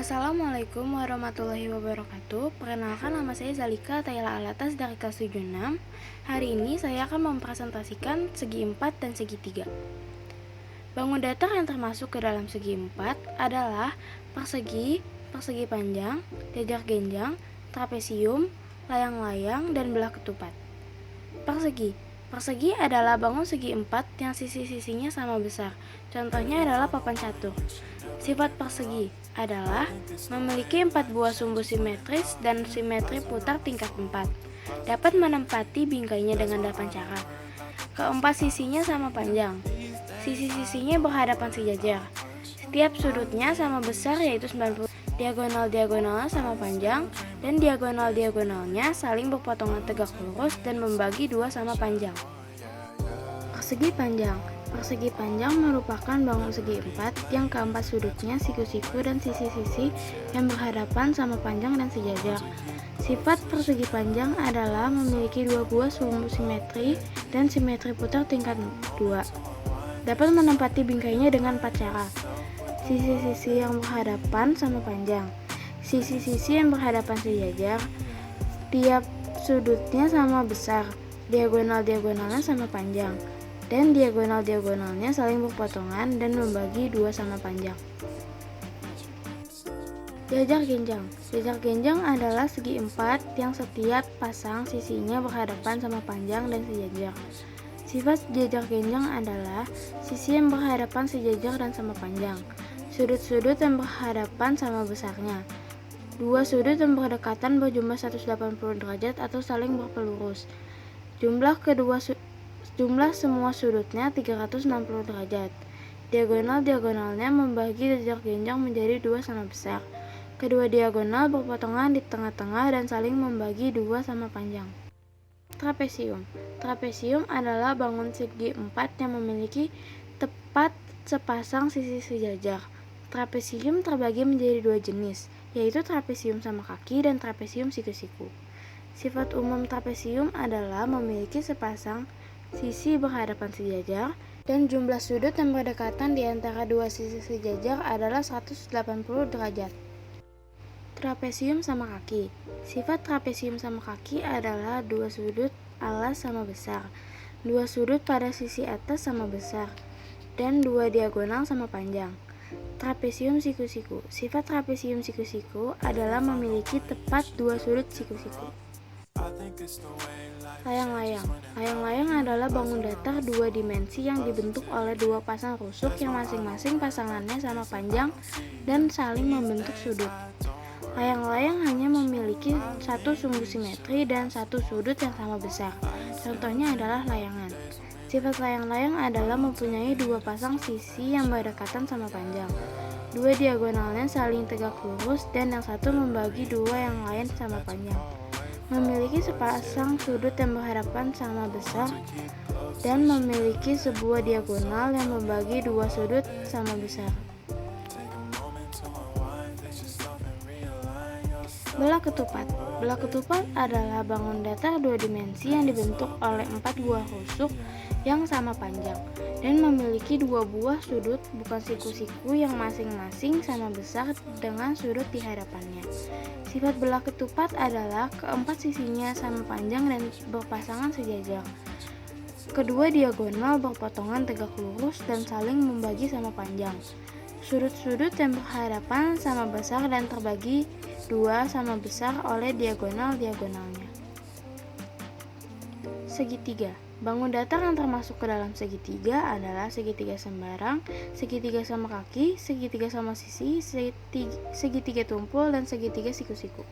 Assalamualaikum warahmatullahi wabarakatuh. Perkenalkan, nama saya Zalika Tayla Alatas dari kelas 76. Hari ini saya akan mempresentasikan segi 4 dan segi 3. Bangun datar yang termasuk ke dalam segi 4 adalah persegi, persegi panjang, jajar genjang, trapesium, layang-layang, dan belah ketupat. Persegi adalah bangun segi 4 yang sisi-sisinya sama besar. Contohnya adalah papan catur. Sifat persegi adalah memiliki 4 buah sumbu simetris dan simetri putar tingkat 4. Dapat menempati bingkainya dengan 8 cara. Keempat sisinya sama panjang. Sisi-sisinya berhadapan sejajar. Setiap sudutnya sama besar, yaitu 90. Diagonal-diagonalnya sama panjang, dan diagonal-diagonalnya saling berpotongan tegak lurus dan membagi 2 sama panjang. Persegi panjang. Persegi panjang merupakan bangun segi 4 yang keempat sudutnya siku-siku dan sisi-sisi yang berhadapan sama panjang dan sejajar. Sifat persegi panjang adalah memiliki 2 buah sumbu simetri dan simetri putar tingkat 2. Dapat menempati bingkainya dengan 4 cara. Sisi-sisi yang berhadapan sama panjang, sisi-sisi yang berhadapan sejajar, tiap sudutnya sama besar, diagonal-diagonalnya sama panjang, dan diagonal-diagonalnya saling berpotongan dan membagi 2 sama panjang. Jajar genjang. Jajar genjang adalah segi 4 yang setiap pasang sisinya berhadapan sama panjang dan sejajar. Sifat jajar genjang adalah sisi yang berhadapan sejajar dan sama panjang, sudut-sudut yang berhadapan sama besarnya, 2 sudut yang berdekatan berjumlah 180 derajat atau saling berpelurus. Jumlah semua sudutnya 360 derajat. Diagonal-diagonalnya membagi jajar genjang menjadi 2 sama besar. Kedua diagonal berpotongan di tengah-tengah dan saling membagi 2 sama panjang. Trapesium. Trapesium adalah bangun segi 4 yang memiliki tepat sepasang sisi sejajar. Trapesium terbagi menjadi 2 jenis, yaitu trapesium sama kaki dan trapesium siku-siku. Sifat umum trapesium adalah memiliki sepasang sisi berhadapan sejajar dan jumlah sudut yang berdekatan di antara 2 sisi sejajar adalah 180 derajat. Trapesium sama kaki. Sifat trapesium sama kaki adalah 2 sudut alas sama besar, 2 sudut pada sisi atas sama besar, dan 2 diagonal sama panjang. Trapesium siku-siku. Sifat trapesium siku-siku adalah memiliki tepat 2 sudut siku-siku. Layang-layang. Layang-layang adalah bangun datar 2 dimensi yang dibentuk oleh 2 pasang rusuk yang masing-masing pasangannya sama panjang dan saling membentuk sudut. Layang-layang hanya memiliki 1 sumbu simetri dan 1 sudut yang sama besar. Contohnya adalah layangan. Sifat layang-layang adalah mempunyai 2 pasang sisi yang berdekatan sama panjang, 2 diagonalnya saling tegak lurus, dan yang satu membagi 2 yang lain sama panjang. Memiliki sepasang sudut yang berhadapan sama besar dan memiliki sebuah diagonal yang membagi 2 sudut sama besar. Belah ketupat. Belah ketupat adalah bangun datar 2 dimensi yang dibentuk oleh 4 buah rusuk yang sama panjang dan memiliki 2 buah sudut bukan siku-siku yang masing-masing sama besar dengan sudut di hadapannya. Sifat belah ketupat adalah keempat sisinya sama panjang dan berpasangan sejajar. Kedua diagonal berpotongan tegak lurus dan saling membagi sama panjang. Sudut-sudut yang berhadapan sama besar dan terbagi 2 sama besar oleh diagonal-diagonalnya. Segitiga. Bangun datar yang termasuk ke dalam segitiga adalah segitiga sembarang, segitiga sama kaki, segitiga sama sisi, segitiga tumpul, dan segitiga siku-siku.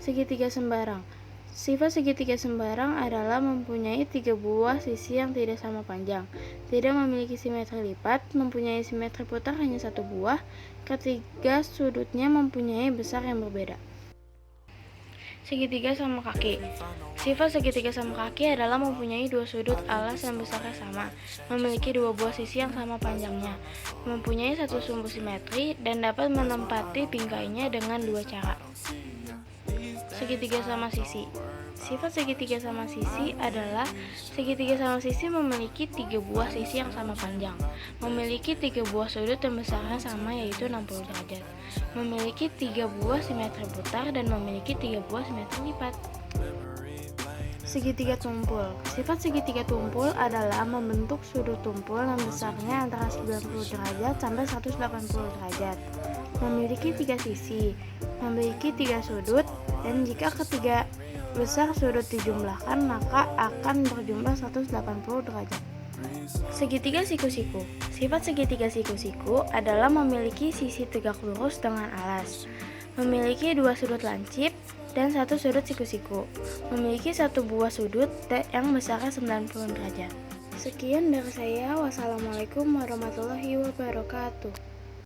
Segitiga sembarang. Sifat segitiga sembarang adalah mempunyai 3 buah sisi yang tidak sama panjang, tidak memiliki simetri lipat, mempunyai simetri putar hanya 1 buah, ketiga sudutnya mempunyai besar yang berbeda. Segitiga sama kaki. Sifat segitiga sama kaki adalah mempunyai 2 sudut alas yang besarnya sama, memiliki 2 buah sisi yang sama panjangnya, mempunyai 1 sumbu simetri, dan dapat menempati bingkainya dengan 2 cara. Segitiga sama sisi. Sifat segitiga sama sisi adalah segitiga sama sisi memiliki 3 buah sisi yang sama panjang, memiliki 3 buah sudut yang besarnya sama yaitu 60 derajat, memiliki 3 buah simetri putar, dan memiliki 3 buah simetri lipat. Segitiga tumpul. Sifat segitiga tumpul adalah membentuk sudut tumpul yang besarnya antara 90 derajat sampai 180 derajat, memiliki 3 sisi, memiliki 3 sudut, dan jika ketiga besar sudut dijumlahkan maka akan berjumlah 180 derajat. Segitiga siku-siku. Sifat segitiga siku-siku adalah memiliki sisi tegak lurus dengan alas, memiliki 2 sudut lancip dan 1 sudut siku-siku, memiliki 1 buah sudut yang besarnya 90 derajat. Sekian dari saya. Wassalamualaikum warahmatullahi wabarakatuh.